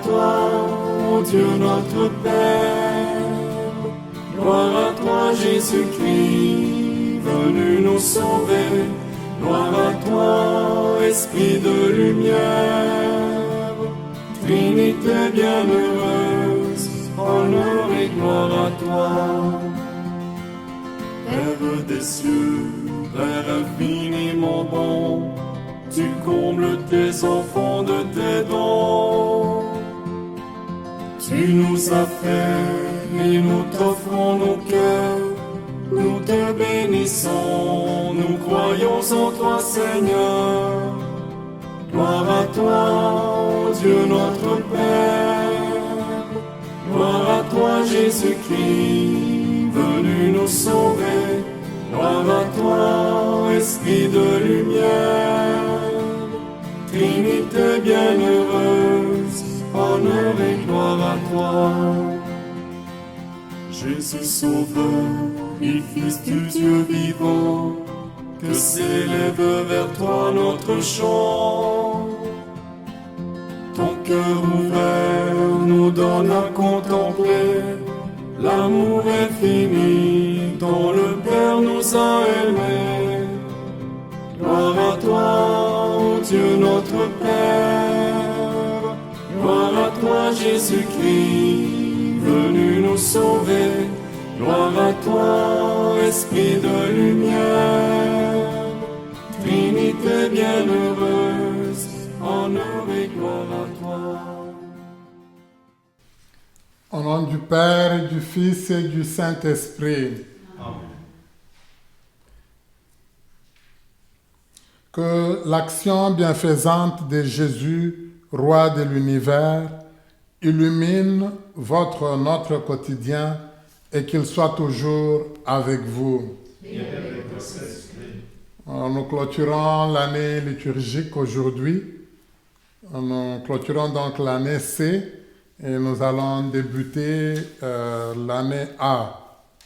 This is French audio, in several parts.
toi, ô Dieu notre Père. Gloire à toi, Jésus-Christ, venu nous sauver. Gloire à toi, Esprit de lumière. Trinité bienheureuse, honneur et gloire à toi. Père des cieux, Père infiniment bon, tu combles tes enfants de tes dons. Tu nous as fait et nous t'offrons nos cœurs. Nous te bénissons, nous croyons en toi, Seigneur. Gloire à toi, ô Dieu notre Père. Gloire à toi, Jésus-Christ, venu nous sauver. Gloire à toi, Esprit de lumière. Trinité bienheureuse, honneur et gloire à toi. Jésus Sauveur et Fils du Dieu vivant, que s'élève vers toi notre chant. Ton cœur ouvert nous donne à contempler l'amour infini dont le Père nous a aimés. Gloire à toi, ô Dieu notre Père. Gloire à toi, Jésus-Christ, venu nous sauver. Gloire à toi, Esprit de lumière. Trinité bienheureuse, honneur et gloire à toi. Au nom du Père, et du Fils et du Saint-Esprit. Amen. Que l'action bienfaisante de Jésus, Roi de l'univers, illumine notre quotidien et qu'il soit toujours avec vous. Et avec votre esprit. Nous clôturons l'année liturgique aujourd'hui. Nous clôturons donc l'année C et nous allons débuter l'année A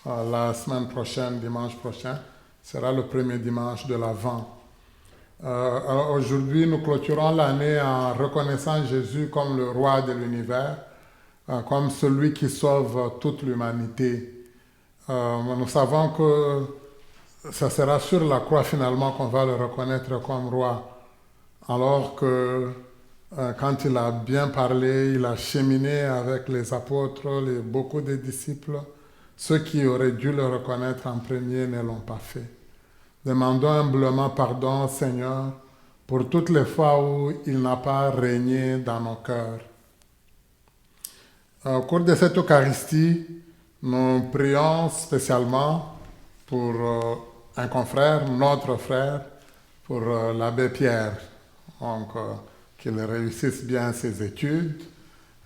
la semaine prochaine, dimanche prochain. Ce sera le premier dimanche de l'Avent. Alors aujourd'hui, nous clôturons l'année en reconnaissant Jésus comme le roi de l'univers, comme celui qui sauve toute l'humanité. Nous savons que ça sera sur la croix finalement qu'on va le reconnaître comme roi, alors que quand il a bien parlé, il a cheminé avec les apôtres, beaucoup de disciples, ceux qui auraient dû le reconnaître en premier ne l'ont pas fait. Demandons humblement pardon, Seigneur, pour toutes les fois où il n'a pas régné dans nos cœurs. Au cours de cette Eucharistie, nous prions spécialement pour un confrère, notre frère, pour l'abbé Pierre, donc qu'il réussisse bien ses études,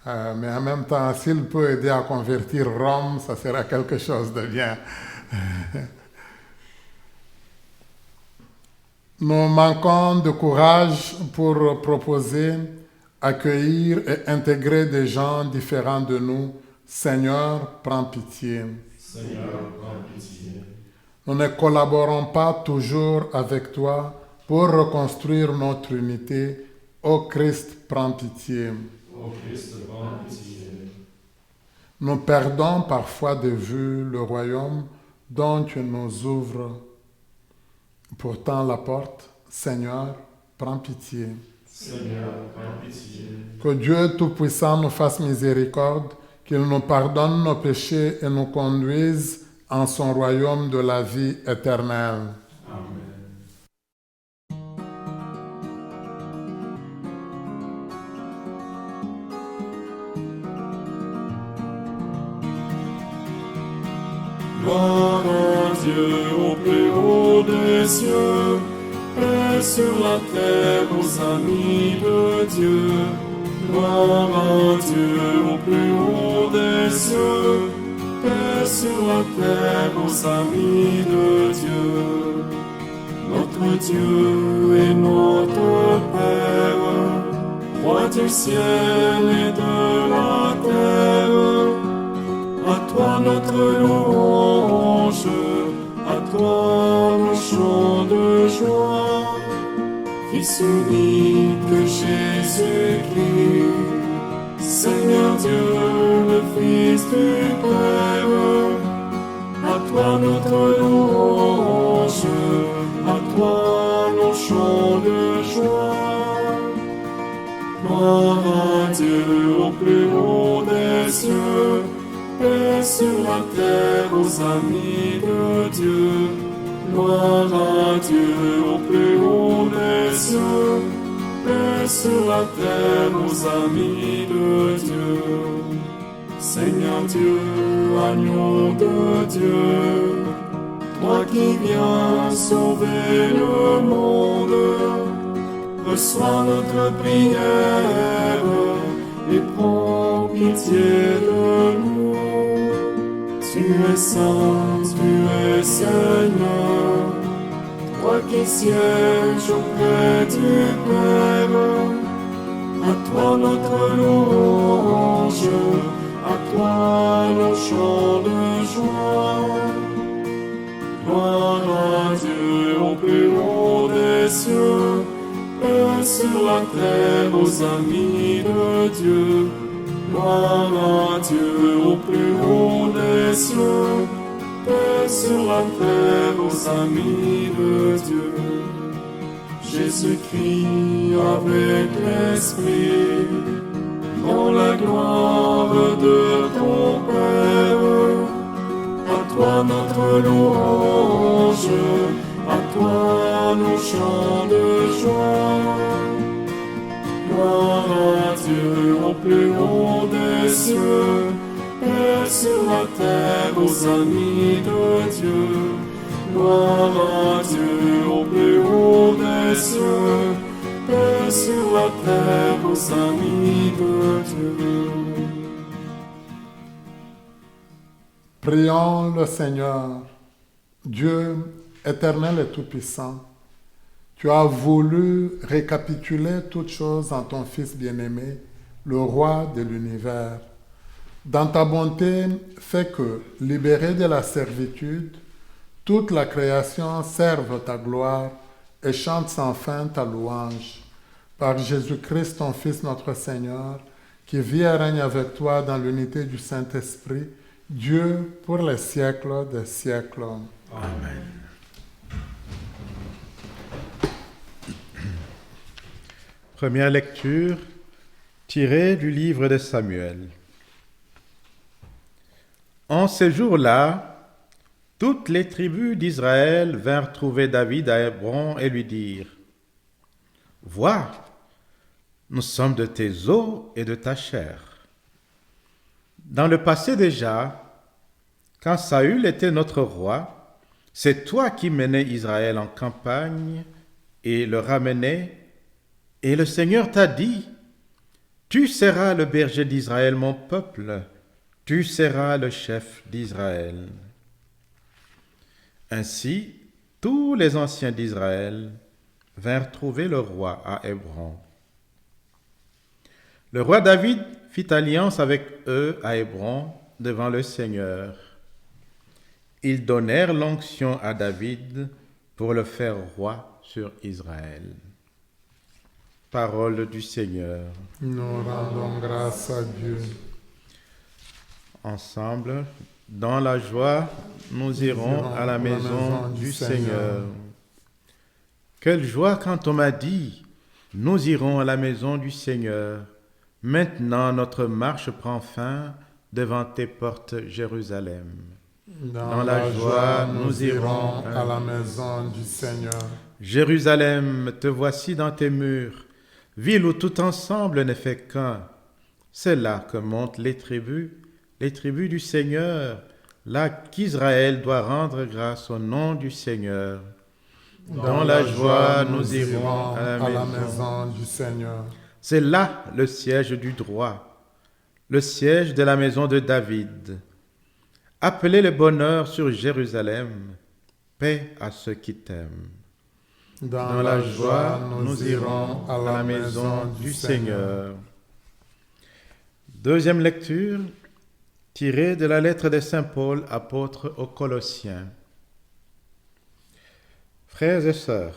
mais en même temps, s'il peut aider à convertir Rome, ça sera quelque chose de bien. Nous manquons de courage pour proposer, accueillir et intégrer des gens différents de nous. Seigneur, prends pitié. Seigneur, prends pitié. Nous ne collaborons pas toujours avec toi pour reconstruire notre unité. Ô Christ, prends pitié. Ô Christ, prends pitié. Nous perdons parfois de vue le royaume dont tu nous ouvres pourtant la porte. Seigneur, prends pitié. Seigneur, prends pitié. Que Dieu Tout-Puissant nous fasse miséricorde, qu'il nous pardonne nos péchés et nous conduise en son royaume de la vie éternelle. Amen. Gloire à Dieu au plus haut des cieux, paix sur la terre aux amis de Dieu. Gloire à Dieu au plus haut des cieux, paix sur la terre aux amis de Dieu. Notre Dieu est notre Père, Roi du ciel et de la terre. À toi notre louange, à toi nos chants de joie. Fils unique Jésus-Christ, Seigneur Dieu, le Fils du Père, à toi notre louange, à toi nos chants de joie. Gloire à Dieu au plus haut des cieux, paix sur la terre aux amis de Dieu. Gloire à Dieu au plus haut des cieux, paix sur la terre aux amis de Dieu. Seigneur Dieu, agneau de Dieu, toi qui viens sauver le monde, reçois notre prière et prends pitié de nous. Tu es saint, tu es Seigneur, toi qui sièges auprès du Père. À toi notre louange, à toi nos chants de joie. Gloire à Dieu au plus haut des cieux, paix sur la terre aux amis de Dieu. Gloire à Dieu au plus haut des cieux, paix sur la terre aux amis de Dieu. Jésus-Christ avec l'Esprit, dans la gloire de ton Père. À toi notre louange, à toi nos chants de joie. Gloire à Dieu au plus haut des cieux, paix sur la terre aux amis de Dieu. Gloire à Dieu au plus haut des cieux, paix sur la terre aux amis de Dieu. Prions le Seigneur. Dieu éternel et tout-puissant, tu as voulu récapituler toutes choses en ton Fils bien-aimé, le roi de l'univers. Dans ta bonté, fais que, libéré de la servitude, toute la création serve ta gloire et chante sans fin ta louange. Par Jésus-Christ, ton Fils, notre Seigneur, qui vit et règne avec toi dans l'unité du Saint-Esprit, Dieu pour les siècles des siècles. Amen. Première lecture tirée du livre de Samuel. En ces jours-là, toutes les tribus d'Israël vinrent trouver David à Hébron et lui dirent : « Vois, nous sommes de tes os et de ta chair. Dans le passé déjà, quand Saül était notre roi, c'est toi qui menais Israël en campagne et le ramenais, et le Seigneur t'a dit : tu seras le berger d'Israël, mon peuple, tu seras le chef d'Israël. Ainsi, tous les anciens d'Israël vinrent trouver le roi à Hébron. Le roi David fit alliance avec eux à Hébron devant le Seigneur. Ils donnèrent l'onction à David pour le faire roi sur Israël. Parole du Seigneur. Nous rendons grâce à Dieu. Ensemble, dans la joie, nous irons à la maison du Seigneur. Quelle joie quand on m'a dit : nous irons à la maison du Seigneur. Maintenant, notre marche prend fin devant tes portes, Jérusalem. Dans la joie, nous irons à la maison du Seigneur. Jérusalem, te voici dans tes murs, ville où tout ensemble n'est fait qu'un. C'est là que montent les tribus du Seigneur, là qu'Israël doit rendre grâce au nom du Seigneur. Dans la joie, nous irons à la maison du Seigneur. C'est là le siège du droit, le siège de la maison de David. Appelez le bonheur sur Jérusalem, paix à ceux qui t'aiment. Dans la joie, nous irons à la maison du Seigneur. Deuxième lecture, tirée de la lettre de Saint Paul, apôtre aux Colossiens. Frères et sœurs,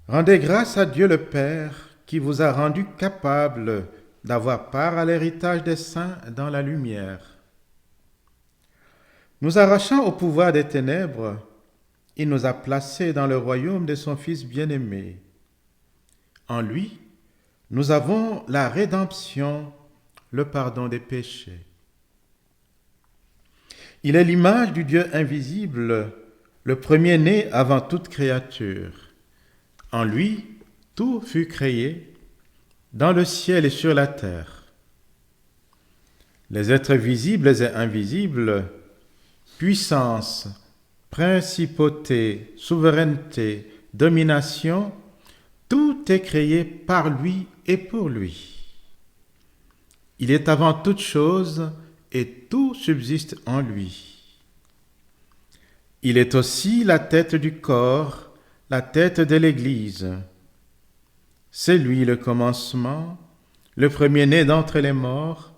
rendez grâce à Dieu le Père qui vous a rendu capables d'avoir part à l'héritage des saints dans la lumière. Nous arrachant au pouvoir des ténèbres, il nous a placés dans le royaume de son Fils bien-aimé. En lui, nous avons la rédemption, le pardon des péchés. Il est l'image du Dieu invisible, le premier-né avant toute créature. En lui, tout fut créé, dans le ciel et sur la terre. Les êtres visibles et invisibles, puissance, principauté, souveraineté, domination, tout est créé par lui et pour lui. Il est avant toute chose et tout subsiste en lui. Il est aussi la tête du corps, la tête de l'Église. C'est lui le commencement, le premier-né d'entre les morts,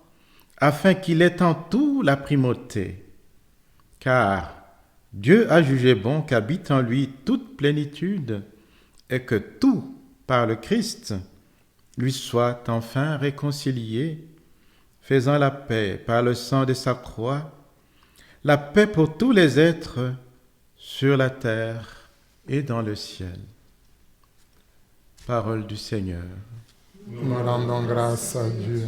afin qu'il ait en tout la primauté. Car Dieu a jugé bon qu'habite en lui toute plénitude et que tout, par le Christ, lui soit enfin réconcilié, faisant la paix par le sang de sa croix, la paix pour tous les êtres sur la terre et dans le ciel. Parole du Seigneur. Nous rendons grâce à Dieu.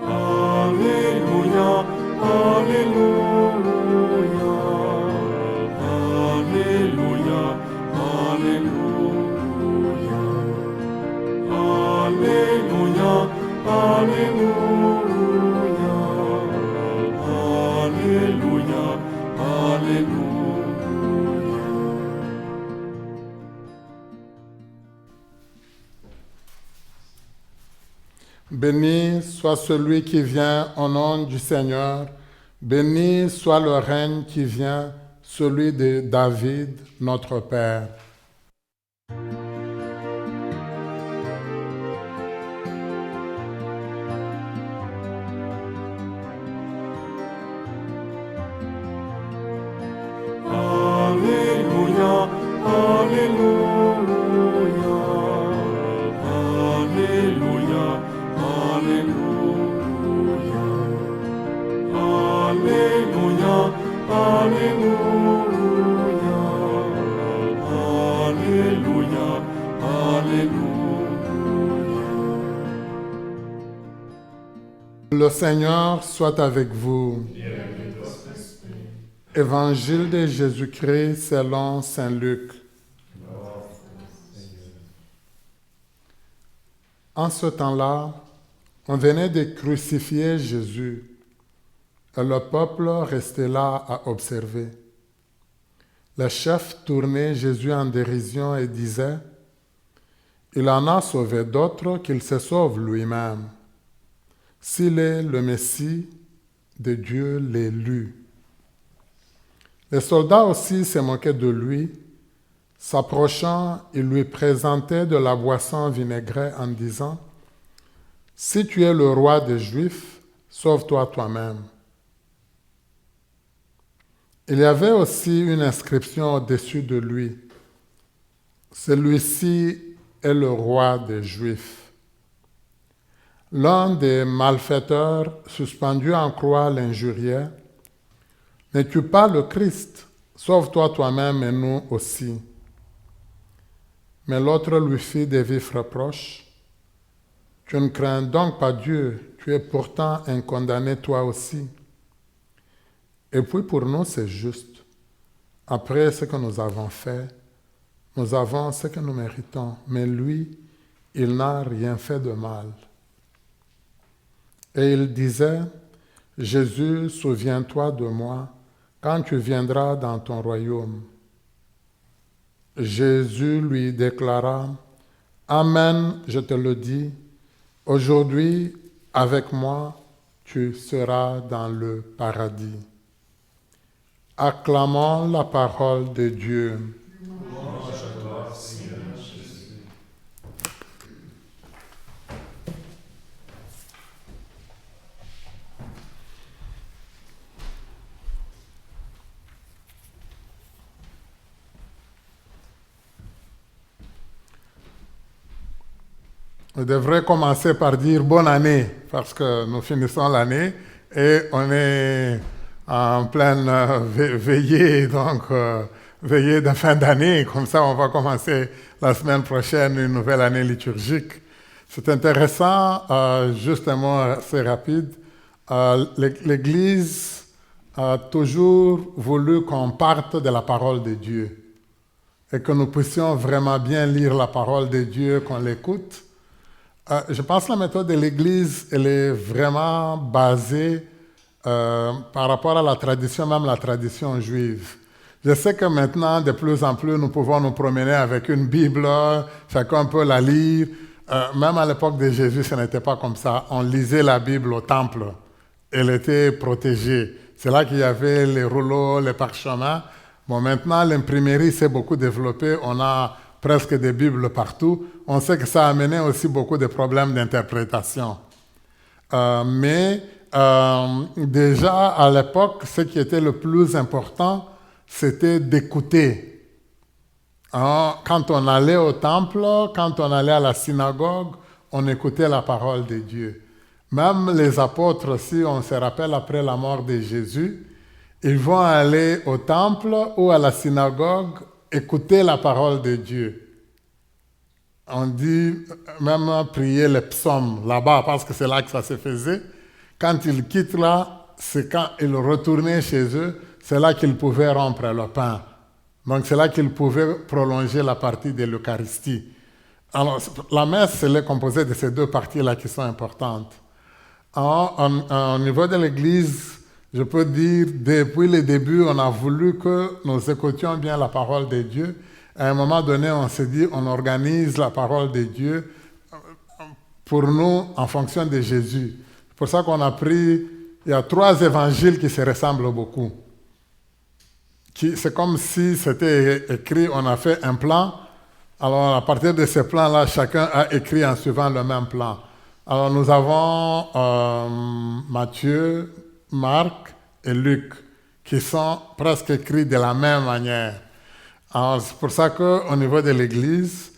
Alléluia, Alléluia, Alléluia, Alléluia, Alléluia, Alléluia, Alléluia, Alléluia. Béni soit celui qui vient au nom du Seigneur. Béni soit le règne qui vient, celui de David, notre Père. Alléluia, Alléluia, Alléluia, Alléluia, Alléluia, Alléluia, Alléluia, Alléluia. Le Seigneur soit avec vous. Évangile de Jésus-Christ selon saint Luc. En ce temps-là, on venait de crucifier Jésus, et le peuple restait là à observer. Les chefs tournaient Jésus en dérision et disaient « Il en a sauvé d'autres qu'il se sauve lui-même, s'il est le Messie de Dieu l'élu. » Les soldats aussi se moquaient de lui. S'approchant, ils lui présentaient de la boisson vinaigrée en disant « Si tu es le roi des Juifs, sauve-toi toi-même. » Il y avait aussi une inscription au-dessus de lui. « Celui-ci est le roi des Juifs. » L'un des malfaiteurs, suspendu en croix, l'injuriait. « N'es-tu pas le Christ? Sauve-toi toi-même et nous aussi. » Mais l'autre lui fit des vifs reproches. « Tu ne crains donc pas Dieu, tu es pourtant un condamné toi aussi. Et puis pour nous c'est juste. Après ce que nous avons fait, nous avons ce que nous méritons, mais lui, il n'a rien fait de mal. » Et il disait, « Jésus, souviens-toi de moi quand tu viendras dans ton royaume. » Jésus lui déclara, « Amen, je te le dis, aujourd'hui, avec moi, tu seras dans le paradis. » Acclamons la parole de Dieu. Je devrais commencer par dire bonne année, parce que nous finissons l'année et on est en pleine veillée, donc veillée de fin d'année. Comme ça, on va commencer la semaine prochaine une nouvelle année liturgique. C'est intéressant, juste un mot assez rapide. L'Église a toujours voulu qu'on parte de la parole de Dieu et que nous puissions vraiment bien lire la parole de Dieu, qu'on l'écoute. Je pense que la méthode de l'Église, elle est vraiment basée par rapport à la tradition, même la tradition juive. Je sais que maintenant, de plus en plus, nous pouvons nous promener avec une Bible, chacun peut la lire. Même à l'époque de Jésus, ce n'était pas comme ça. On lisait la Bible au temple. Elle était protégée. C'est là qu'il y avait les rouleaux, les parchemins. Bon, maintenant, l'imprimerie s'est beaucoup développée. On a presque des Bibles partout. On sait que ça a amené aussi beaucoup de problèmes d'interprétation. Mais déjà, à l'époque, ce qui était le plus important, c'était d'écouter. Quand on allait au temple, quand on allait à la synagogue, on écoutait la parole de Dieu. Même les apôtres aussi, on se rappelle après la mort de Jésus, ils vont aller au temple ou à la synagogue écouter la parole de Dieu. On dit même prier les psaumes là-bas parce que c'est là que ça se faisait. Quand ils quittent là, c'est quand ils retournaient chez eux, c'est là qu'ils pouvaient rompre le pain. Donc c'est là qu'ils pouvaient prolonger la partie de l'Eucharistie. Alors la messe, elle est composée de ces deux parties-là qui sont importantes. Au niveau de l'Église, je peux dire, depuis le début, on a voulu que nous écoutions bien la parole de Dieu. À un moment donné, on s'est dit, on organise la parole de Dieu pour nous en fonction de Jésus. C'est pour ça qu'on a pris, il y a 3 évangiles qui se ressemblent beaucoup. C'est comme si c'était écrit, on a fait un plan. Alors à partir de ce plan-là, chacun a écrit en suivant le même plan. Alors nous avons Matthieu, Marc et Luc qui sont presque écrits de la même manière. Alors c'est pour ça qu'au niveau de l'Église,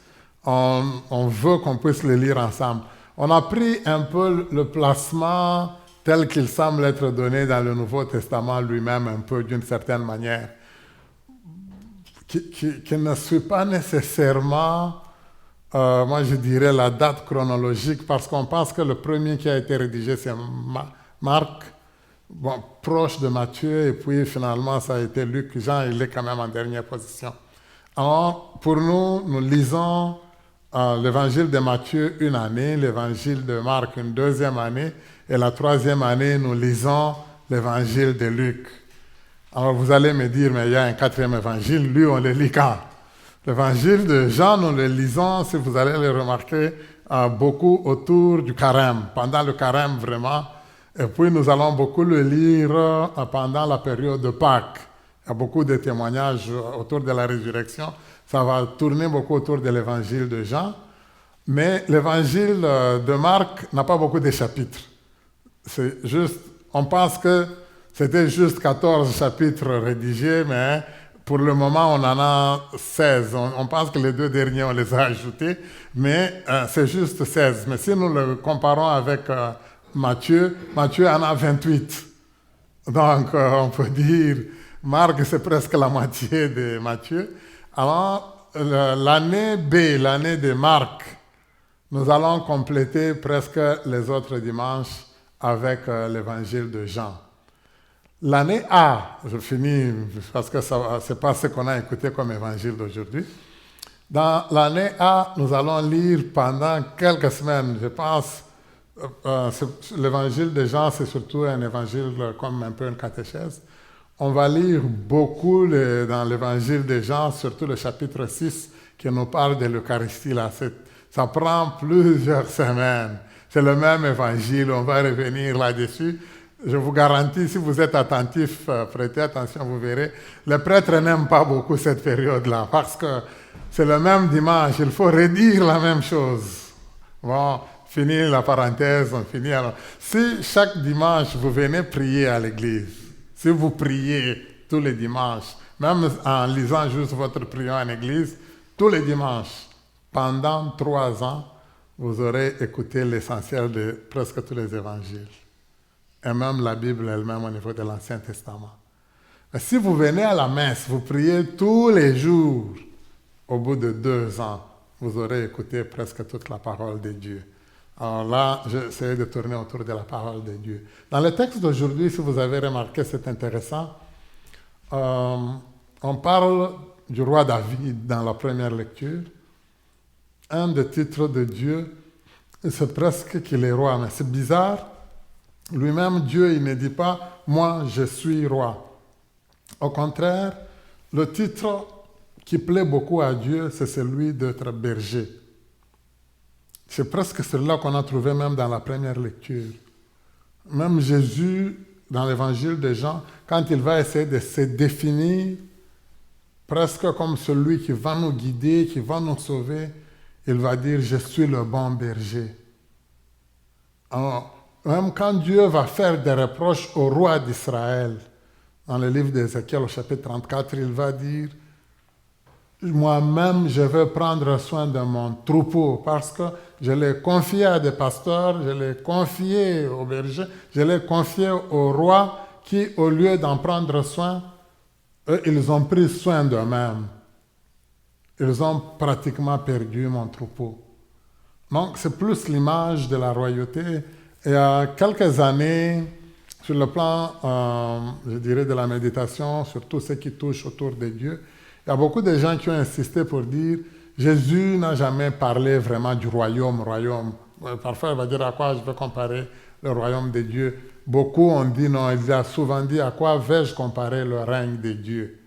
on veut qu'on puisse les lire ensemble. On a pris un peu le placement tel qu'il semble être donné dans le Nouveau Testament lui-même, un peu d'une certaine manière, qui ne suit pas nécessairement, moi je dirais, la date chronologique, parce qu'on pense que le premier qui a été rédigé, c'est Marc, bon, proche de Matthieu, et puis finalement ça a été Luc. Jean, il est quand même en dernière position. Alors, pour nous, nous lisons l'évangile de Matthieu une année, l'évangile de Marc une deuxième année, et la 3e année, nous lisons l'évangile de Luc. Alors vous allez me dire, mais il y a un 4e évangile, lui on le lit quand? L'évangile de Jean, nous le lisons, si vous allez le remarquer, beaucoup autour du carême, pendant le carême vraiment. Et puis nous allons beaucoup le lire pendant la période de Pâques. Il y a beaucoup de témoignages autour de la résurrection. Ça va tourner beaucoup autour de l'évangile de Jean. Mais l'évangile de Marc n'a pas beaucoup de chapitres. C'est juste, on pense que c'était juste 14 chapitres rédigés, mais pour le moment, on en a 16. On pense que les 2 derniers, on les a ajoutés, mais c'est juste 16. Mais si nous le comparons avec Matthieu en a 28. Donc, on peut dire, Marc, c'est presque la moitié de Matthieu. Alors, l'année B, l'année de Marc, nous allons compléter presque les autres dimanches avec l'évangile de Jean. L'année A, je finis parce que ce n'est pas ce qu'on a écouté comme évangile d'aujourd'hui. Dans l'année A, nous allons lire pendant quelques semaines, je pense, l'évangile de Jean, c'est surtout un évangile comme un peu une catéchèse. On va lire beaucoup dans l'évangile de Jean, surtout le chapitre 6, qui nous parle de l'Eucharistie. Ça prend plusieurs semaines. C'est le même évangile, on va revenir là-dessus. Je vous garantis, si vous êtes attentif, prêtez attention, vous verrez. Les prêtres n'aiment pas beaucoup cette période-là, parce que c'est le même dimanche, il faut redire la même chose. Bon, finir la parenthèse, on finit. Alors, si chaque dimanche, vous venez prier à l'église, si vous priez tous les dimanches, même en lisant juste votre prière en église, tous les dimanches, pendant 3 ans, vous aurez écouté l'essentiel de presque tous les évangiles, et même la Bible elle-même au niveau de l'Ancien Testament. Mais si vous venez à la messe, vous priez tous les jours, au bout de 2 ans, vous aurez écouté presque toute la parole de Dieu. Alors là, j'essaie de tourner autour de la parole de Dieu. Dans le texte d'aujourd'hui, si vous avez remarqué, c'est intéressant. On parle du roi David dans la première lecture. Un des titres de Dieu, c'est presque qu'il est roi, mais c'est bizarre. Lui-même, Dieu, il ne dit pas « moi, je suis roi ». Au contraire, le titre qui plaît beaucoup à Dieu, c'est celui d'être berger. C'est presque celui-là qu'on a trouvé même dans la première lecture. Même Jésus, dans l'évangile de Jean, quand il va essayer de se définir, presque comme celui qui va nous guider, qui va nous sauver, il va dire « je suis le bon berger ». Alors, même quand Dieu va faire des reproches au roi d'Israël, dans le livre d'Ézéchiel au chapitre 34, il va dire « moi-même, je vais prendre soin de mon troupeau parce que je l'ai confié à des pasteurs, je l'ai confié aux bergers, je l'ai confié au roi qui, au lieu d'en prendre soin, eux, ils ont pris soin d'eux-mêmes. Ils ont pratiquement perdu mon troupeau. » Donc, c'est plus l'image de la royauté. Et il y a quelques années, sur le plan, je dirais, de la méditation, sur tout ce qui touche autour de Dieu, il y a beaucoup de gens qui ont insisté pour dire Jésus n'a jamais parlé vraiment du royaume. Parfois, il va dire à quoi je vais comparer le royaume de Dieu. Beaucoup ont dit non, il a souvent dit à quoi vais-je comparer le règne de Dieu.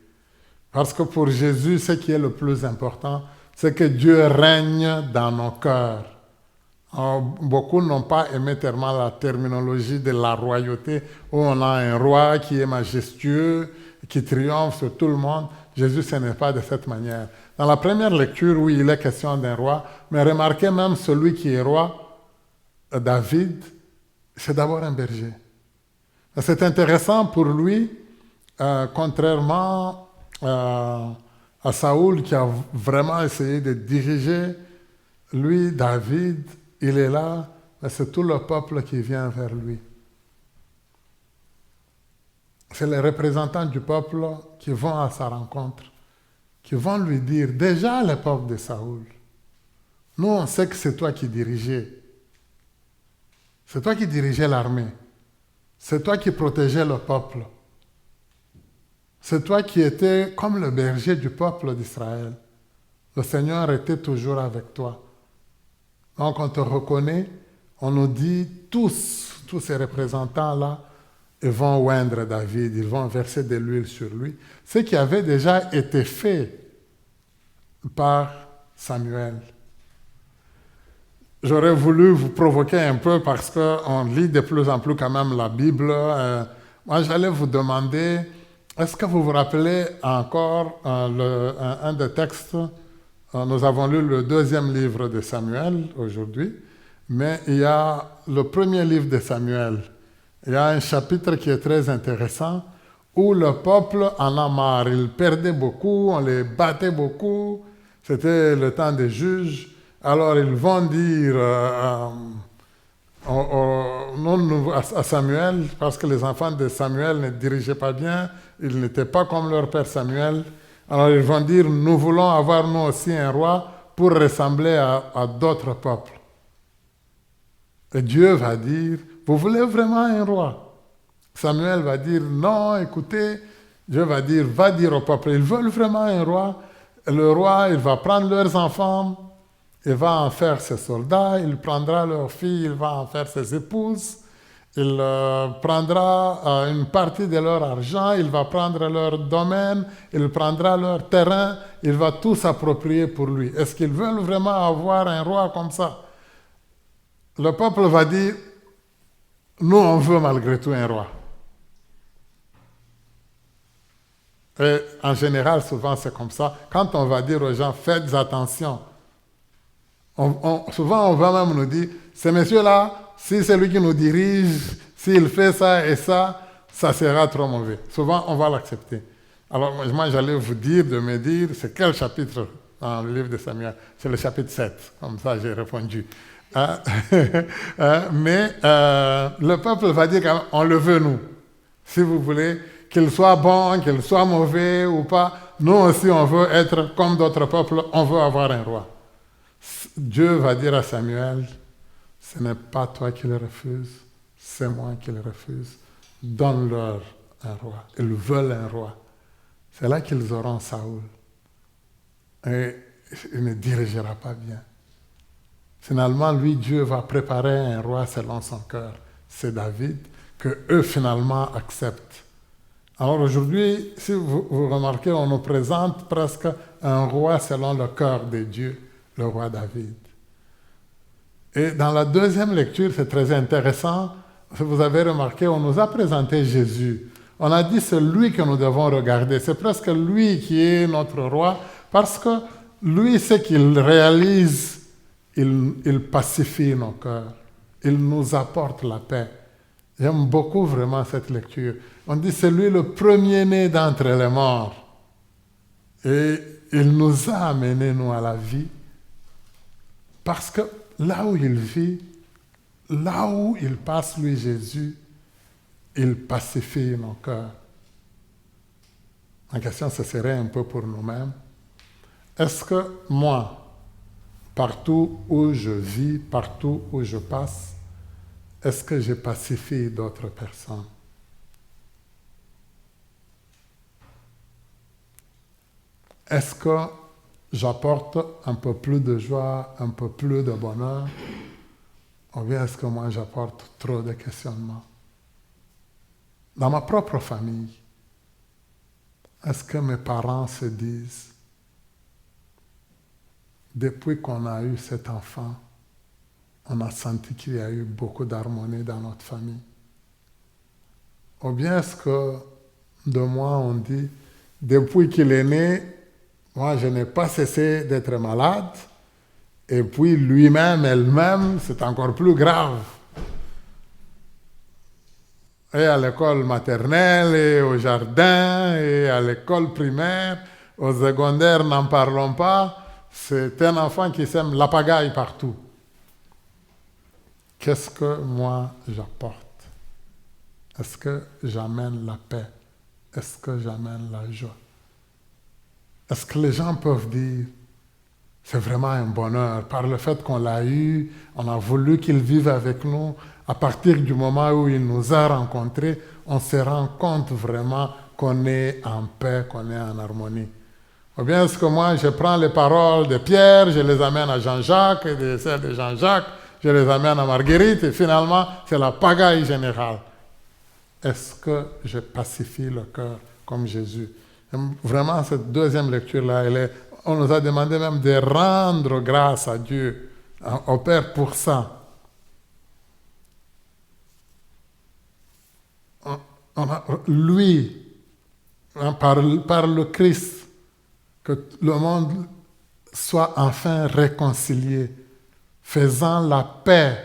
Parce que pour Jésus, ce qui est le plus important, c'est que Dieu règne dans nos cœurs. Alors, beaucoup n'ont pas aimé tellement la terminologie de la royauté, où on a un roi qui est majestueux, qui triomphe sur tout le monde. Jésus, ce n'est pas de cette manière. Dans la première lecture, oui, il est question d'un roi, mais remarquez même celui qui est roi, David, c'est d'abord un berger. C'est intéressant pour lui, contrairement à Saoul qui a vraiment essayé de diriger, lui, David, il est là, mais c'est tout le peuple qui vient vers lui. C'est les représentants du peuple qui vont à sa rencontre, qui vont lui dire, déjà à l'époque de Saoul, nous on sait que c'est toi qui dirigeais. C'est toi qui dirigeais l'armée. C'est toi qui protégeais le peuple. C'est toi qui étais comme le berger du peuple d'Israël. Le Seigneur était toujours avec toi. Donc on te reconnaît, on nous dit, tous ces représentants-là, ils vont oindre David, ils vont verser de l'huile sur lui. Ce qui avait déjà été fait par Samuel. J'aurais voulu vous provoquer un peu parce qu'on lit de plus en plus quand même la Bible. Moi, j'allais vous demander, est-ce que vous vous rappelez encore un des textes? Nous avons lu le 2e livre de Samuel aujourd'hui, mais il y a le premier livre de Samuel. Il y a un chapitre qui est très intéressant où le peuple en a marre. Il perdait beaucoup, on les battait beaucoup. C'était le temps des juges. Alors ils vont dire à Samuel, parce que les enfants de Samuel ne dirigeaient pas bien, ils n'étaient pas comme leur père Samuel. Alors ils vont dire, nous voulons avoir nous aussi un roi pour ressembler à d'autres peuples. Et Dieu va dire, vous voulez vraiment un roi? Samuel va dire, non, écoutez, Dieu va dire, va dire au peuple, ils veulent vraiment un roi. Et le roi, il va prendre leurs enfants, il va en faire ses soldats, il prendra leurs filles, il va en faire ses épouses, il prendra une partie de leur argent, il va prendre leur domaine, il prendra leur terrain, il va tout s'approprier pour lui. Est-ce qu'ils veulent vraiment avoir un roi comme ça? Le peuple va dire, nous on veut malgré tout un roi. Et en général, souvent c'est comme ça. Quand on va dire aux gens, faites attention, souvent on va même nous dire, ce monsieur-là, si c'est lui qui nous dirige, s'il fait ça et ça, ça sera trop mauvais. Souvent, on va l'accepter. Alors, moi, j'allais vous dire de me dire, c'est quel chapitre dans le livre de Samuel? C'est le chapitre 7. Comme ça, j'ai répondu. Hein? Mais le peuple va dire qu'on le veut, nous. Si vous voulez, qu'il soit bon, qu'il soit mauvais ou pas, nous aussi on veut être comme d'autres peuples, on veut avoir un roi. Dieu va dire à Samuel, ce n'est pas toi qui le refuses, c'est moi qui le refuse. Donne-leur un roi. Ils veulent un roi. C'est là qu'ils auront Saoul. Et il ne dirigera pas bien. Finalement, lui, Dieu va préparer un roi selon son cœur. C'est David que eux, finalement, acceptent. Alors aujourd'hui, si vous remarquez, on nous présente presque un roi selon le cœur de Dieu, le roi David. Et dans la deuxième lecture, c'est très intéressant. Si vous avez remarqué, on nous a présenté Jésus. On a dit c'est lui que nous devons regarder. C'est presque lui qui est notre roi parce que lui, ce qu'il réalise, il pacifie nos cœurs. Il nous apporte la paix. J'aime beaucoup vraiment cette lecture. On dit c'est lui le premier-né d'entre les morts. Et il nous a amenés, nous, à la vie. Parce que là où il vit, là où il passe, lui, Jésus, il pacifie nos cœurs. La question, ce serait un peu pour nous-mêmes. Est-ce que moi, partout où je vis, partout où je passe, est-ce que je pacifie d'autres personnes? Est-ce que j'apporte un peu plus de joie, un peu plus de bonheur? Ou bien est-ce que moi j'apporte trop de questionnements? Dans ma propre famille, est-ce que mes parents se disent, depuis qu'on a eu cet enfant, on a senti qu'il y a eu beaucoup d'harmonie dans notre famille? Ou bien est-ce que de moi on dit, depuis qu'il est né, moi je n'ai pas cessé d'être malade, et puis lui-même, elle-même, c'est encore plus grave. Et à l'école maternelle, et au jardin, et à l'école primaire, au secondaire, n'en parlons pas, c'est un enfant qui sème la pagaille partout. Qu'est-ce que moi j'apporte? Est-ce que j'amène la paix? Est-ce que j'amène la joie? Est-ce que les gens peuvent dire, c'est vraiment un bonheur, par le fait qu'on l'a eu, on a voulu qu'il vive avec nous, à partir du moment où il nous a rencontrés, on se rend compte vraiment qu'on est en paix, qu'on est en harmonie. Ou bien est-ce que moi, je prends les paroles de Pierre, je les amène à Jean-Jacques, et celles de Jean-Jacques, je les amène à Marguerite, et finalement, c'est la pagaille générale. Est-ce que je pacifie le cœur comme Jésus? Vraiment, cette deuxième lecture-là, on nous a demandé même de rendre grâce à Dieu, au Père pour ça. Lui, par le Christ, que le monde soit enfin réconcilié, faisant la paix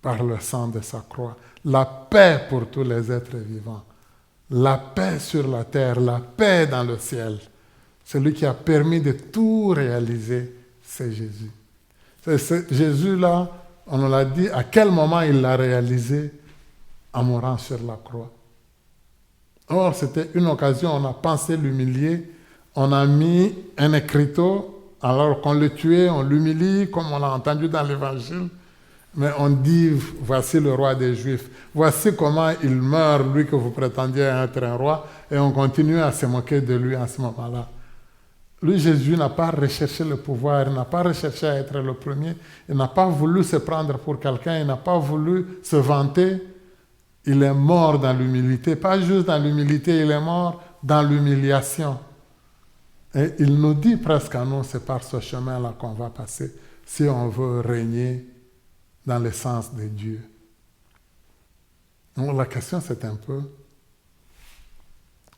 par le sang de sa croix, la paix pour tous les êtres vivants, la paix sur la terre, la paix dans le ciel. Celui qui a permis de tout réaliser, c'est Jésus. Jésus-là, on nous l'a dit, à quel moment il l'a réalisé? En mourant sur la croix. Or, c'était une occasion, on a pensé l'humilier, on a mis un écriteau, alors qu'on le tuait, on l'humilie, comme on l'a entendu dans l'Évangile, mais on dit, voici le roi des Juifs, voici comment il meurt, lui que vous prétendiez être un roi, et on continue à se moquer de lui à ce moment-là. Lui, Jésus, n'a pas recherché le pouvoir, il n'a pas recherché à être le premier, il n'a pas voulu se prendre pour quelqu'un, il n'a pas voulu se vanter. Il est mort dans l'humilité, pas juste dans l'humilité, il est mort dans l'humiliation. Et il nous dit presque à nous, c'est par ce chemin-là qu'on va passer si on veut régner dans l'essence de Dieu. Donc la question c'est un peu,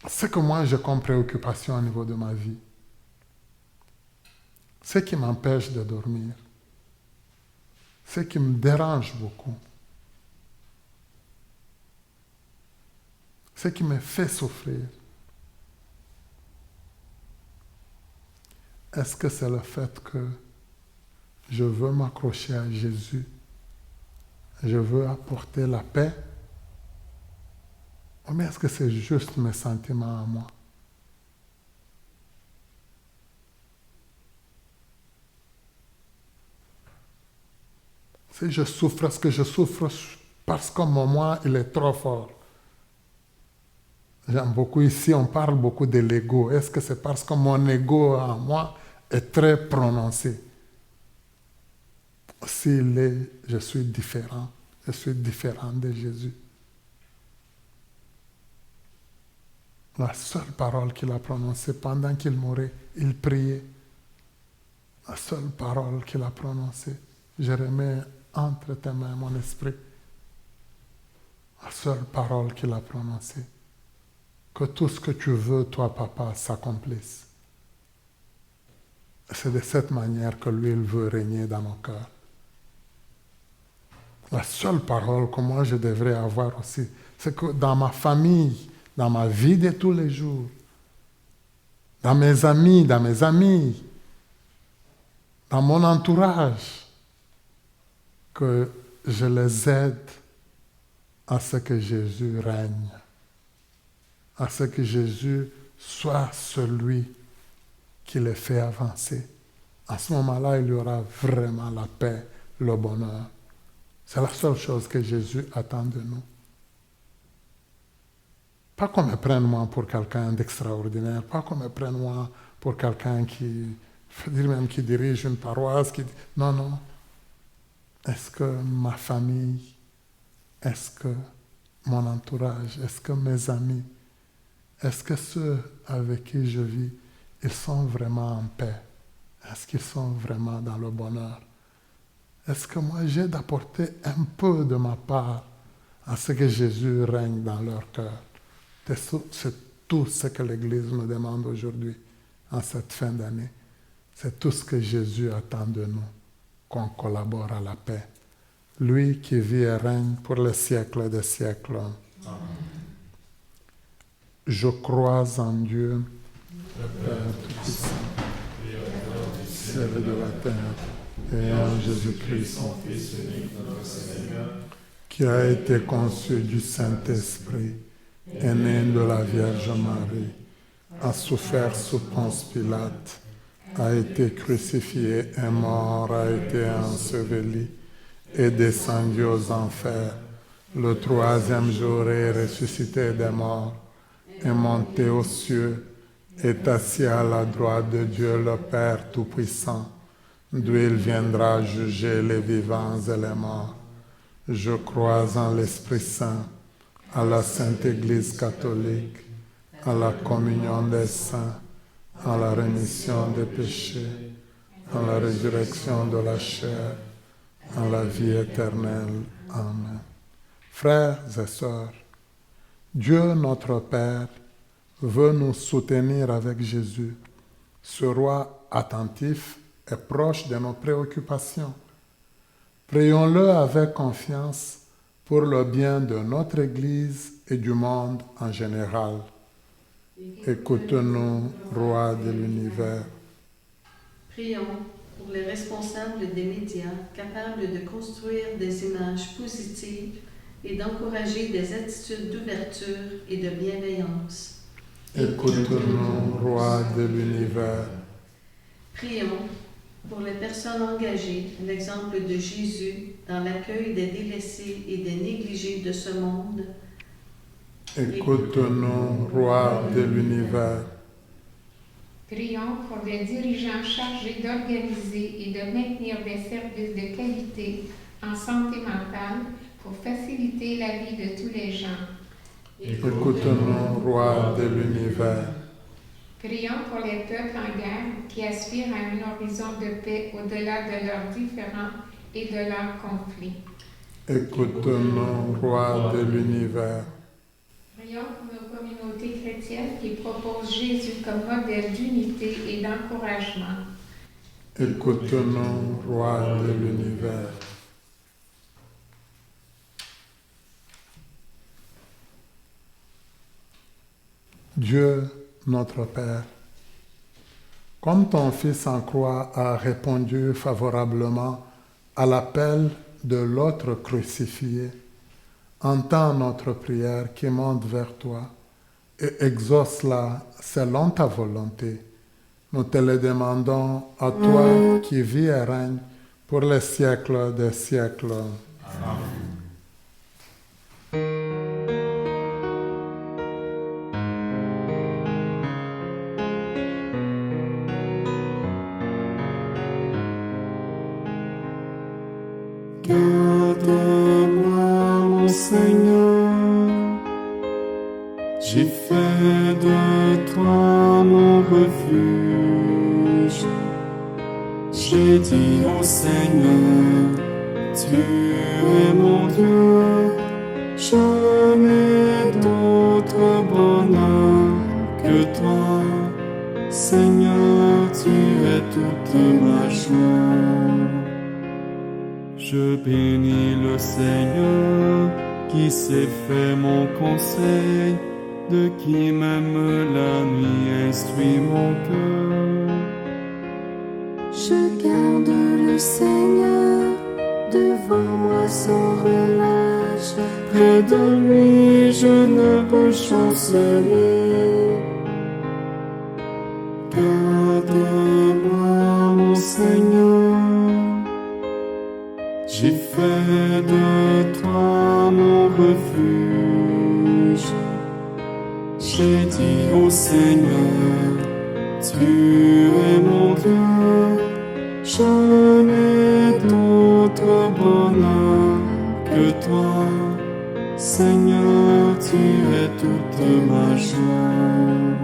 c'est que moi j'ai comme préoccupation au niveau de ma vie. Ce qui m'empêche de dormir, ce qui me dérange beaucoup, ce qui me fait souffrir, est-ce que c'est le fait que Je veux m'accrocher à Jésus. Je veux apporter la paix. Mais est-ce que c'est juste mes sentiments à moi? Si je souffre, est-ce que je souffre parce que mon moi, il est trop fort? J'aime beaucoup ici, on parle beaucoup de l'ego. Est-ce que c'est parce que mon ego en moi est très prononcé? S'il est, je suis différent de Jésus. La seule parole qu'il a prononcée pendant qu'il mourait, il priait. La seule parole qu'il a prononcée, je remets entre tes mains mon esprit. La seule parole qu'il a prononcée. Que tout ce que tu veux, toi, papa, s'accomplisse. C'est de cette manière que lui, il veut régner dans nos cœurs. La seule parole que moi, je devrais avoir aussi, c'est que dans ma famille, dans ma vie de tous les jours, dans mes amis, dans mon entourage, que je les aide à ce que Jésus règne, à ce que Jésus soit celui qui les fait avancer. À ce moment-là, il y aura vraiment la paix, le bonheur. C'est la seule chose que Jésus attend de nous. Pas qu'on me prenne moi pour quelqu'un d'extraordinaire, pas qu'on me prenne moi pour quelqu'un qui dirige une paroisse. Non, non. Est-ce que ma famille, est-ce que mon entourage, est-ce que mes amis, est-ce que ceux avec qui je vis, ils sont vraiment en paix? Est-ce qu'ils sont vraiment dans le bonheur? Est-ce que moi j'ai d'apporter un peu de ma part à ce que Jésus règne dans leur cœur? C'est tout ce que l'Église me demande aujourd'hui, en cette fin d'année. C'est tout ce que Jésus attend de nous, qu'on collabore à la paix. Lui qui vit et règne pour les siècles des siècles. Amen. Je crois en Dieu, le Père Tout-Puissant, Créateur du ciel et de la terre, et en Jésus-Christ, son Fils unique, notre Seigneur, qui a été conçu du Saint-Esprit, est né de la Vierge Marie, a souffert sous Ponce Pilate, a été crucifié, est mort, a été enseveli, est descendu aux enfers. Le troisième jour est ressuscité des morts, est monté aux cieux, est assis à la droite de Dieu le Père Tout-Puissant, d'où il viendra juger les vivants et les morts. Je crois en l'Esprit Saint, à la Sainte Église catholique, à la communion des saints, à la rémission des péchés, à la résurrection de la chair, à la vie éternelle. Amen. Frères et sœurs, Dieu notre Père veut nous soutenir avec Jésus, ce roi attentif et proche de nos préoccupations. Prions-le avec confiance pour le bien de notre Église et du monde en général. Écoute-nous, Roi de l'univers. Prions pour les responsables des médias capables de construire des images positives et d'encourager des attitudes d'ouverture et de bienveillance. Écoute-nous, Roi de l'univers. Prions pour les personnes engagées, l'exemple de Jésus dans l'accueil des délaissés et des négligés de ce monde. Écoute-nous, Roi de l'univers. Prions pour les dirigeants chargés d'organiser et de maintenir des services de qualité en santé mentale pour faciliter la vie de tous les gens. Écoute-nous, Roi de l'univers. Prions pour les peuples en guerre qui aspirent à un horizon de paix au-delà de leurs différends et de leurs conflits. Écoute-nous, Roi de l'univers. Prions pour nos communautés chrétiennes qui proposent Jésus comme modèle d'unité et d'encouragement. Écoute-nous, Roi de l'univers. Dieu, notre Père, Comme ton Fils en croix a répondu favorablement à l'appel de l'autre crucifié, entends notre prière qui monte vers toi et exauce-la selon ta volonté. Nous te le demandons à toi qui vis et règne pour les siècles des siècles. Amen. Garde-moi, mon Seigneur, j'ai fait de toi mon refuge. J'ai dit au Seigneur, tu es mon Dieu, je n'ai d'autre bonheur que toi. Seigneur, tu es toute ma joie. Je bénis le Seigneur qui s'est fait mon conseil, de qui même la nuit instruit mon cœur. Je garde le Seigneur devant moi sans relâche. Près de lui je ne peux chanceler. Garde-moi, mon Seigneur, j'ai fait de toi mon refuge. J'ai dit au Seigneur, tu es mon Dieu, je n'ai d'autre bonheur que toi. Seigneur, tu es toute ma joie.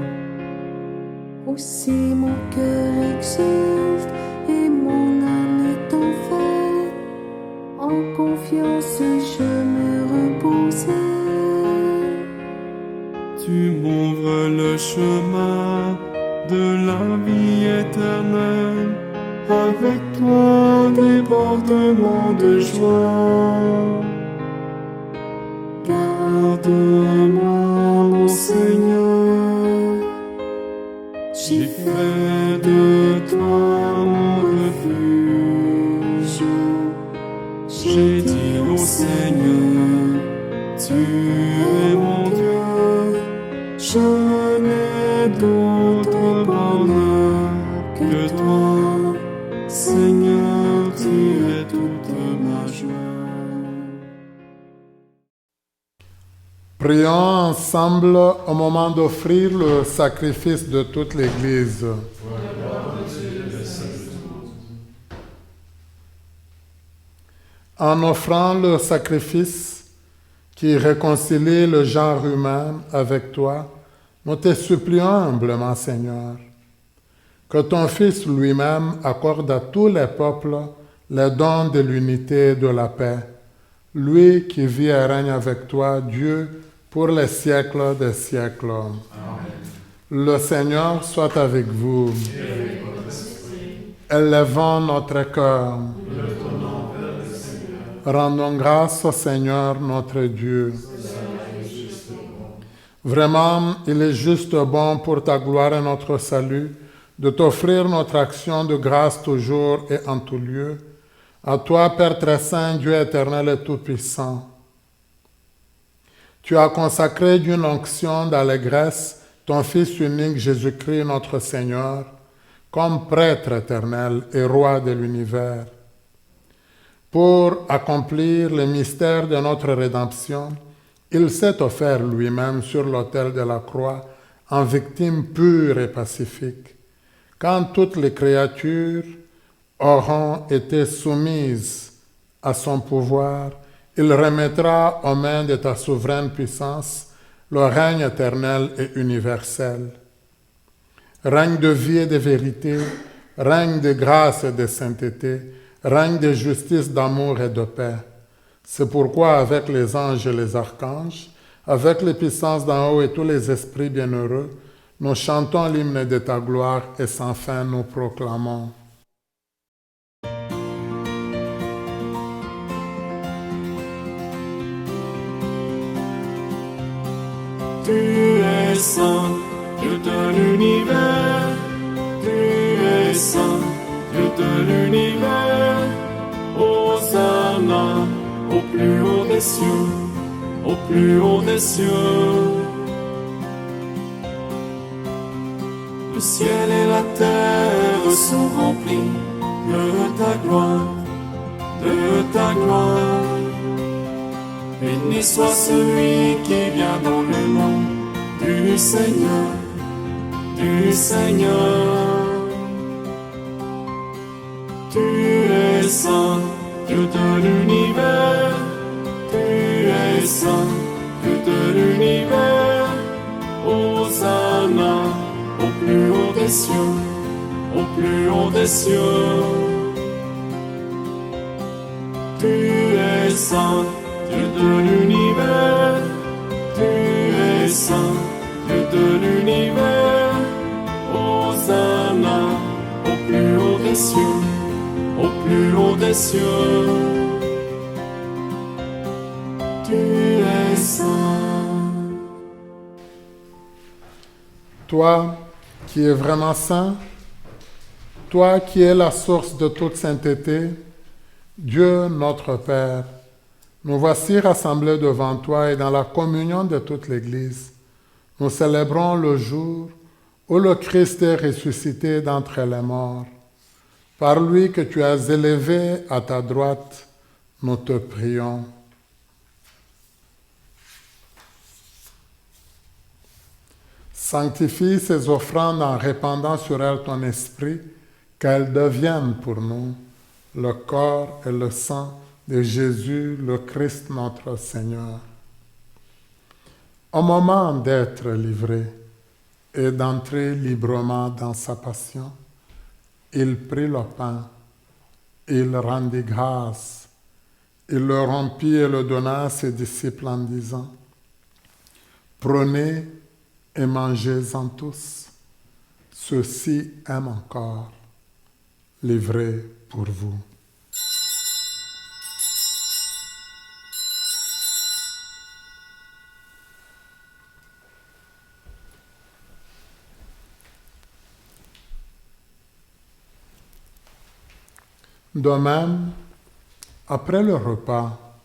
Aussi mon cœur exulte et mon âme est en fête. En confiance je me reposais. Tu m'ouvres le chemin de la vie éternelle. Avec toi débordement de joie. Garde-moi, mon Seigneur, j'ai fait de toi mon refuge. J'ai dit au Seigneur, tu es mon Dieu, je n'ai d'autre bonheur que toi. Seigneur, tu es toute ma joie. Prions ensemble au moment d'offrir le sacrifice de toute l'Église. En offrant le sacrifice qui réconcilie le genre humain avec toi, nous te supplions humblement, Seigneur, que ton Fils lui-même accorde à tous les peuples les dons de l'unité et de la paix, lui qui vit et règne avec toi, Dieu, pour les siècles des siècles. Amen. Le Seigneur soit avec vous. Élevons notre cœur. Rendons grâce au Seigneur notre Dieu. Vraiment, il est juste bon pour ta gloire et notre salut de t'offrir notre action de grâce toujours et en tout lieu. À toi, Père très saint, Dieu éternel et tout-puissant. Tu as consacré d'une onction d'allégresse ton Fils unique Jésus-Christ notre Seigneur, comme prêtre éternel et roi de l'univers. Pour accomplir le mystère de notre rédemption, il s'est offert lui-même sur l'autel de la croix en victime pure et pacifique. Quand toutes les créatures auront été soumises à son pouvoir, il remettra aux mains de ta souveraine puissance le règne éternel et universel. Règne de vie et de vérité, règne de grâce et de sainteté, règne de justice, d'amour et de paix. C'est pourquoi avec les anges et les archanges, avec les puissances d'en haut et tous les esprits bienheureux, nous chantons l'hymne de ta gloire et sans fin nous proclamons. Tu es saint, Dieu de l'univers, tu es saint, Dieu de l'univers. Hosanna au plus haut des cieux, au plus haut des cieux. Le ciel et la terre sont remplis de ta gloire, de ta gloire. Béni soit celui qui vient dans le nom du Seigneur, du Seigneur. Tu es saint, Dieu de l'univers. Tu es saint, Dieu de l'univers. Hosanna au plus haut des cieux, au plus haut des cieux. Tu es saint, Dieu de l'univers. Tu es saint, Dieu de l'univers. Hosanna au plus haut des cieux, au plus haut des cieux. Tu es saint. Toi qui es vraiment saint, toi qui es la source de toute sainteté, Dieu notre Père, nous voici rassemblés devant toi et dans la communion de toute l'Église. Nous célébrons le jour où le Christ est ressuscité d'entre les morts. Par lui que tu as élevé à ta droite, nous te prions. Sanctifie ces offrandes en répandant sur elles ton esprit, qu'elles deviennent pour nous le corps et le sang de Jésus, le Christ notre Seigneur. Au moment d'être livré et d'entrer librement dans sa passion, il prit le pain, il rendit grâce, il le rompit et le donna à ses disciples en disant, « Prenez et mangez-en tous, ceci est mon corps, livré pour vous. » De même, après le repas,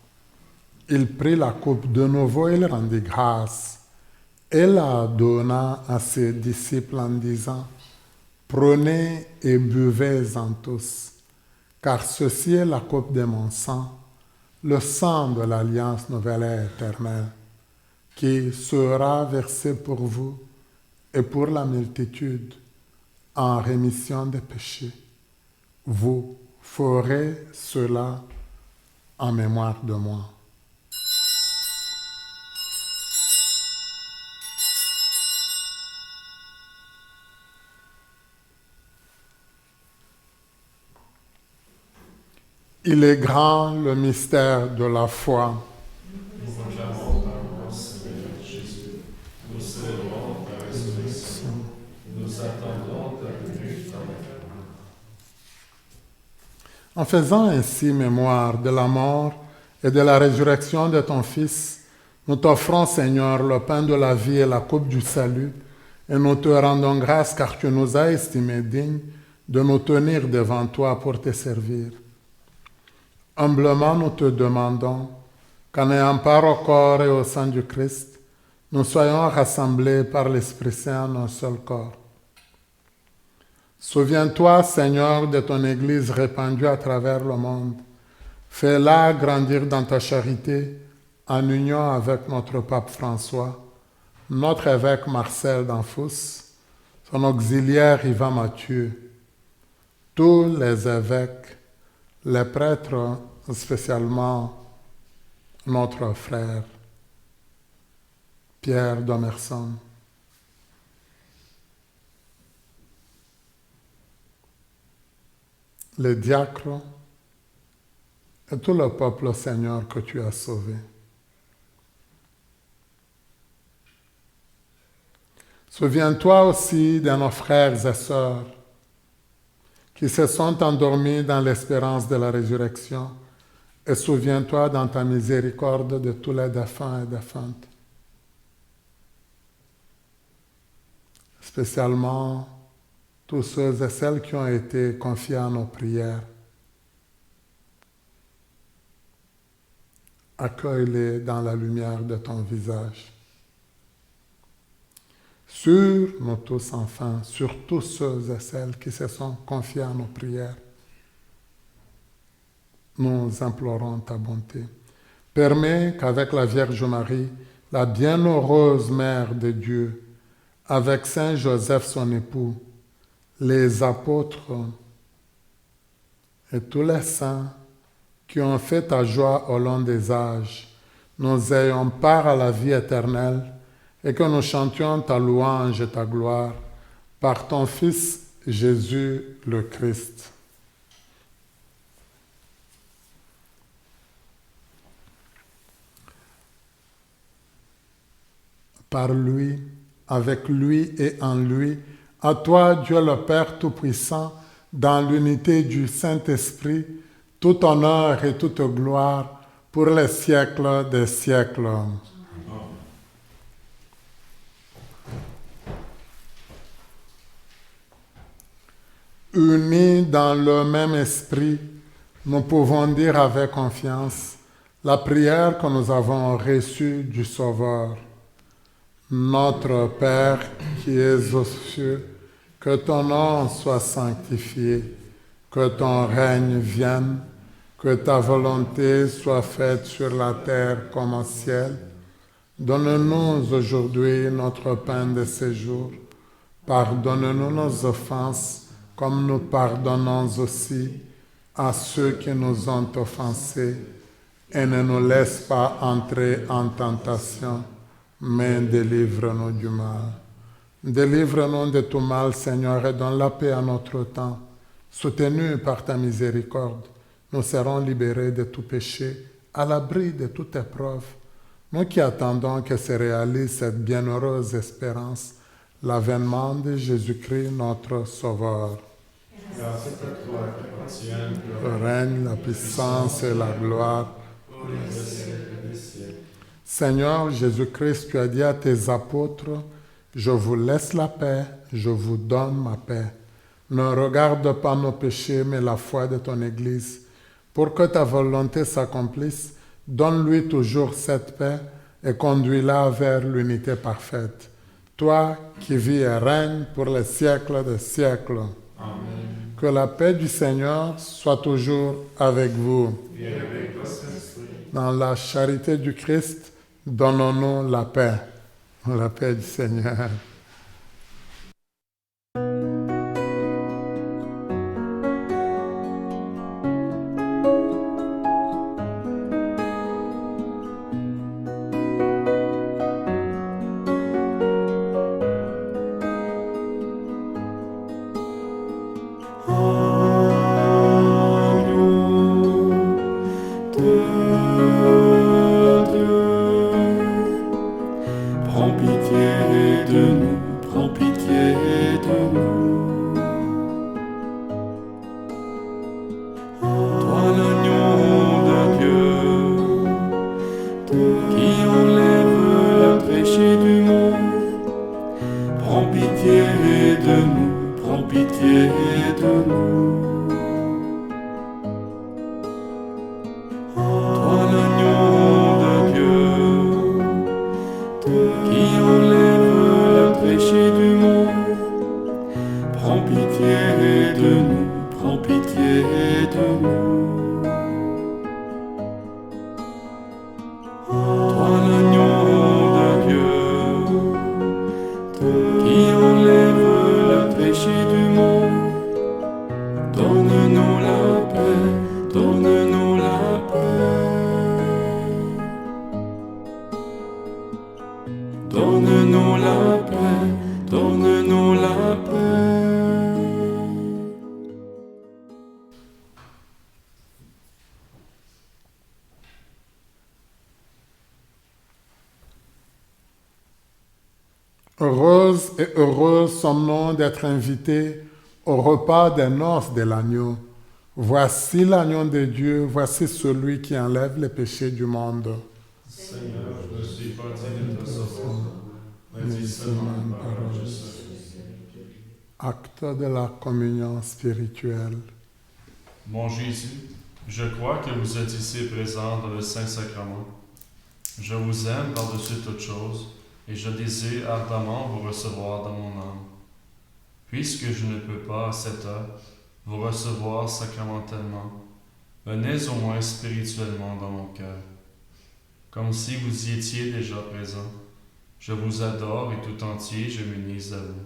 il prit la coupe de nouveau et il rendit grâce, et la donna à ses disciples en disant, « Prenez et buvez-en tous, car ceci est la coupe de mon sang, le sang de l'alliance nouvelle et éternelle, qui sera versé pour vous et pour la multitude en rémission des péchés. Vous ferez cela en mémoire de moi. » Il est grand le mystère de la foi. En faisant ainsi mémoire de la mort et de la résurrection de ton Fils, nous t'offrons, Seigneur, le pain de la vie et la coupe du salut, et nous te rendons grâce car tu nous as estimés dignes de nous tenir devant toi pour te servir. Humblement, nous te demandons qu'en ayant part au corps et au sang du Christ, nous soyons rassemblés par l'Esprit Saint en un seul corps. Souviens-toi, Seigneur, de ton Église répandue à travers le monde. Fais-la grandir dans ta charité en union avec notre pape François, notre évêque Marcel d'Anfous, son auxiliaire Yvan Mathieu, tous les évêques, les prêtres, spécialement notre frère Pierre Domerson. Les diacres et tout le peuple, Seigneur, que tu as sauvé. Souviens-toi aussi de nos frères et sœurs qui se sont endormis dans l'espérance de la résurrection, et souviens-toi dans ta miséricorde de tous les défunts et défuntes, spécialement tous ceux et celles qui ont été confiés à nos prières. Accueille-les dans la lumière de ton visage. Sur nous tous enfin, sur tous ceux et celles qui se sont confiés à nos prières, nous implorons ta bonté. Permets qu'avec la Vierge Marie, la bienheureuse Mère de Dieu, avec Saint Joseph son époux, les apôtres et tous les saints qui ont fait ta joie au long des âges, nous ayons part à la vie éternelle et que nous chantions ta louange et ta gloire par ton Fils Jésus le Christ. Par lui, avec lui et en lui, à toi, Dieu le Père Tout-Puissant, dans l'unité du Saint-Esprit, tout honneur et toute gloire pour les siècles des siècles. Unis dans le même esprit, nous pouvons dire avec confiance la prière que nous avons reçue du Sauveur. Notre Père qui es aux cieux, que ton nom soit sanctifié, que ton règne vienne, que ta volonté soit faite sur la terre comme au ciel. Donne-nous aujourd'hui notre pain de ce jour. Pardonne-nous nos offenses, comme nous pardonnons aussi à ceux qui nous ont offensés. Et ne nous laisse pas entrer en tentation, mais délivre-nous du mal. Délivre-nous de tout mal, Seigneur, et donne la paix à notre temps. Soutenus par ta miséricorde, nous serons libérés de tout péché, à l'abri de toute épreuve. Nous qui attendons que se réalise cette bienheureuse espérance, l'avènement de Jésus-Christ, notre Sauveur. Grâce à toi qui appartiens Le règne, la puissance et la gloire. pour les siècles des siècles. Seigneur Jésus-Christ, tu as dit à tes apôtres, je vous laisse la paix, je vous donne ma paix. Ne regarde pas nos péchés, mais la foi de ton Église. Pour que ta volonté s'accomplisse, donne-lui toujours cette paix et conduis-la vers l'unité parfaite. Toi qui vis et règnes pour les siècles des siècles. Amen. Que la paix du Seigneur soit toujours avec vous. Et avec votre esprit. Dans la charité du Christ, donnons-nous la paix. La paix du Seigneur. Prends pitié de nous, prends pitié de nous. Toi l'agneau de Dieu, qui enlève le péché du monde, prends pitié de nous, prends pitié de nous. Toi l'agneau de Dieu, qui enlève le péché du monde, prends pitié de nous, prends pitié de nous. Toi l'agneau de Dieu, qui enlève le péché du monde, donne-nous la paix, donne-nous la paix. Donne-nous la paix, donne-nous la paix. Heureuse et heureux sommes-nous d'être invités au repas des noces de l'agneau. Voici l'agneau de Dieu, voici celui qui enlève les péchés du monde. Seigneur, je ne suis pas digne de te recevoir, mais dis seulement une parole, je serai. acte de la communion spirituelle. Mon Jésus, je crois que vous êtes ici présent dans le Saint-Sacrement. Je vous aime par-dessus toute chose et je désire ardemment vous recevoir dans mon âme. Puisque je ne peux pas à cette heure vous recevoir sacramentellement, venez au moins spirituellement dans mon cœur. Comme si vous y étiez déjà présent, je vous adore et tout entier je m'unis à vous.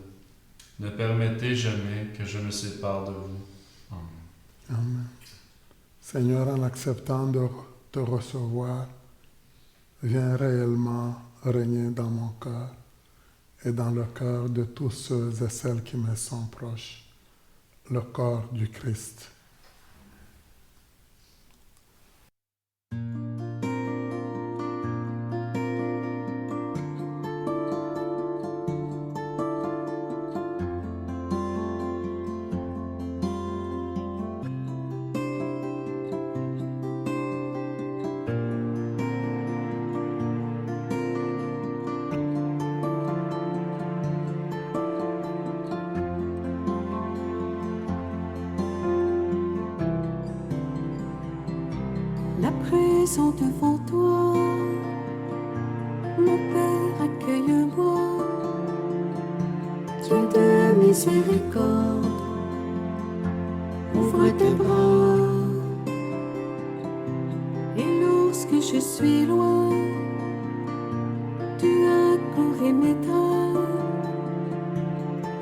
Ne permettez jamais que je me sépare de vous. Amen. Amen. Seigneur, en acceptant de te recevoir, viens réellement régner dans mon cœur et dans le cœur de tous ceux et celles qui me sont proches, le corps du Christ. La présence devant toi, mon Père, accueille-moi. Dieu de miséricorde, ouvre tes bras. Et lorsque je suis loin, tu accours m'éteins.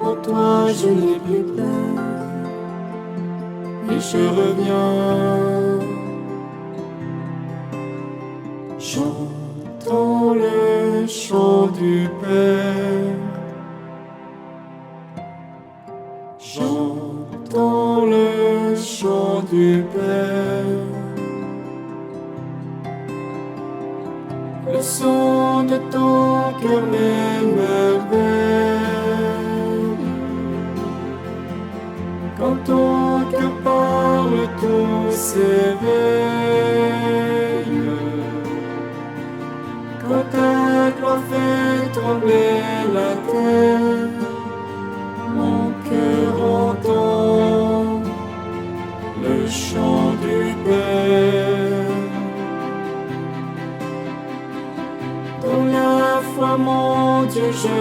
En toi je n'ai plus peur, et je reviens. Chantons le chant du Père. Chantons le chant du Père. Le son de ton cœur m'émerveille. Quand ton cœur parle, tout s'éveille. Quand ta gloire fait trembler la terre, mon cœur entend le chant du Père. Dans la foi, mon Dieu, je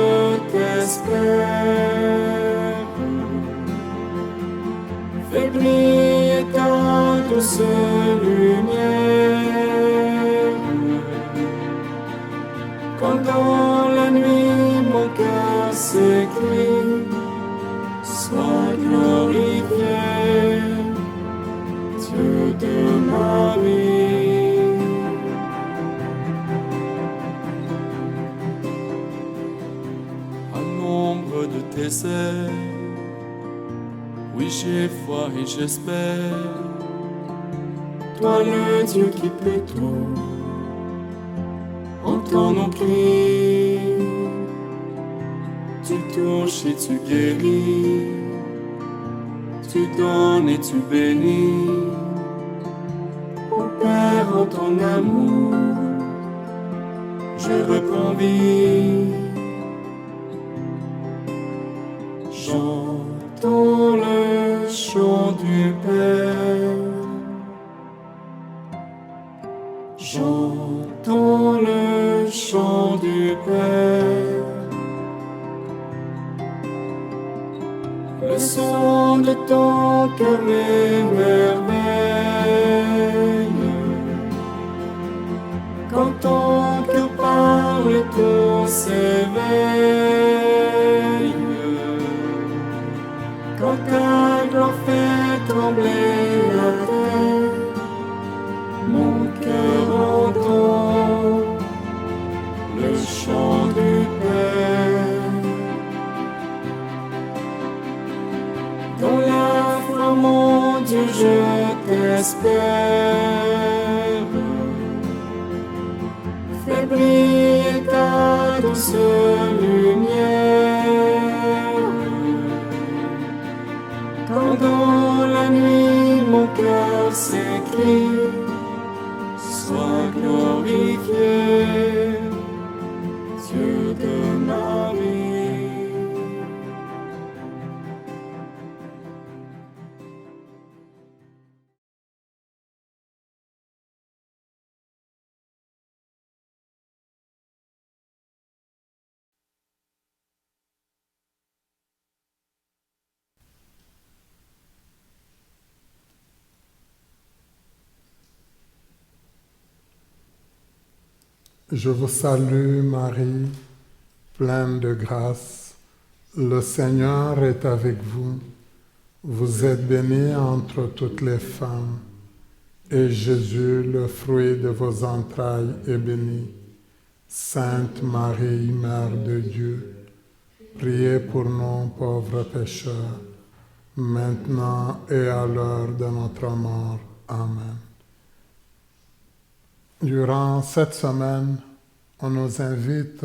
t'espère. Fais briller ta douce lumière. Quand dans la nuit mon cœur s'écrie, sois glorifié, Dieu de ma vie. À l'ombre de tes ailes, oui j'ai foi et j'espère, toi le Dieu qui peut tout. Entends nos cris, tu touches et tu guéris, tu donnes et tu bénis. Ô Père, en ton amour, je reprends vie. Chantons le chant du Père. Chantons le chant du Père. Le son de ton cœur m'émerveille. Quand ton cœur parle, tout s'éveille. Quand ta gloire fait trembler la terre, mon cœur entend le chant du Père. Dans la foi, mon Dieu, je t'espère. Fais briller ta douce lumière. Quand dans la nuit mon cœur s'écrie, sois glorifié, Dieu de ma vie. Je vous salue Marie, pleine de grâce. Le Seigneur est avec vous. Vous êtes bénie entre toutes les femmes, et Jésus, le fruit de vos entrailles, est béni. Sainte Marie, Mère de Dieu, priez pour nous pauvres pécheurs, maintenant et à l'heure de notre mort. Amen. Durant cette semaine, on nous invite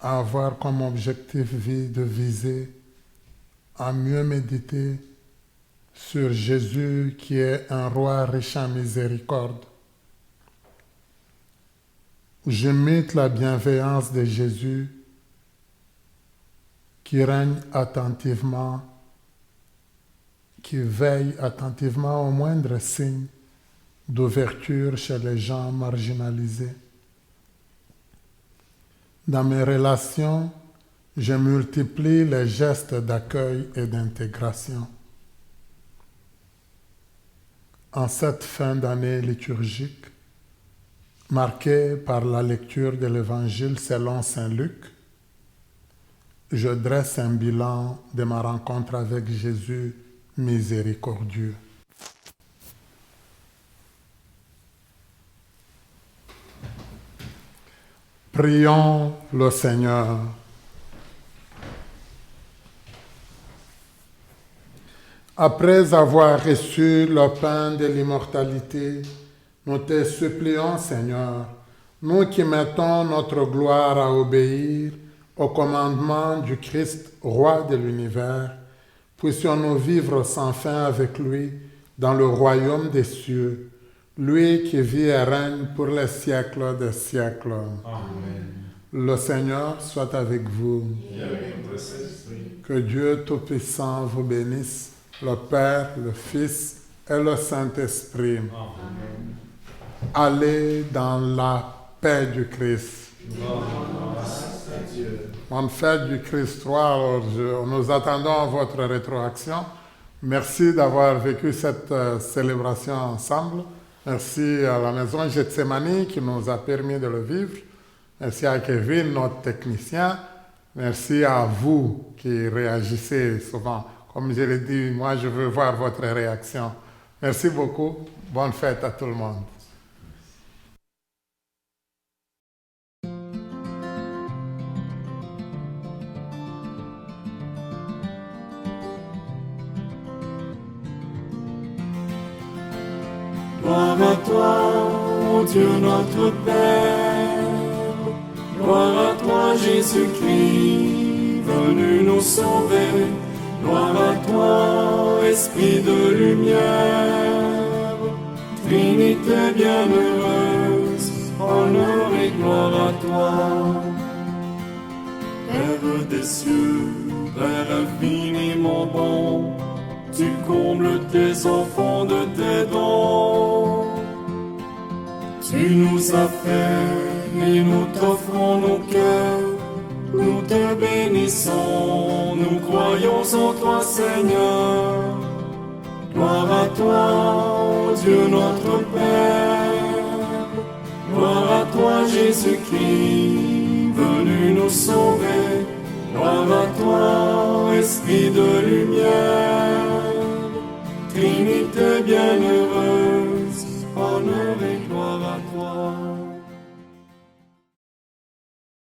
à avoir comme objectif de viser à mieux méditer sur Jésus qui est un roi riche en miséricorde. J'imite la bienveillance de Jésus qui règne attentivement, qui veille attentivement au moindre signe d'ouverture chez les gens marginalisés. Dans mes relations, je multiplie les gestes d'accueil et d'intégration. En cette fin d'année liturgique, marquée par la lecture de l'Évangile selon Saint Luc, je dresse un bilan de ma rencontre avec Jésus miséricordieux. Prions le Seigneur. Après avoir reçu le pain de l'immortalité, nous te supplions, Seigneur, nous qui mettons notre gloire à obéir au commandement du Christ, roi de l'univers, puissions-nous vivre sans fin avec lui dans le royaume des cieux, lui qui vit et règne pour les siècles des siècles. Amen. Le Seigneur soit avec vous. Et avec votre esprit. Que Dieu Tout-Puissant vous bénisse, le Père, le Fils et le Saint-Esprit. Amen. Allez dans la paix du Christ. Grâce à Dieu. Bonne fête du Christ 3. Alors, nous attendons votre rétroaction. Merci d'avoir vécu cette célébration ensemble. Merci à la maison Gethsemane qui nous a permis de le vivre. Merci à Kevin, notre technicien. Merci à vous qui réagissez souvent. Comme je l'ai dit, moi je veux voir votre réaction. Merci beaucoup. Bonne fête à tout le monde. Gloire à toi, ô Dieu notre Père. Gloire à toi, Jésus-Christ, venu nous sauver. Gloire à toi, Esprit de lumière. Trinité bienheureuse, honneur et gloire à toi. Père des cieux, Père infiniment bon, tu combles tes enfants de tes dons. Tu nous as fait et nous t'offrons nos cœurs. Nous te bénissons, nous croyons en toi, Seigneur. Gloire à toi, ô Dieu notre Père. Gloire à toi, Jésus-Christ, venu nous sauver. Gloire à toi, Esprit de lumière.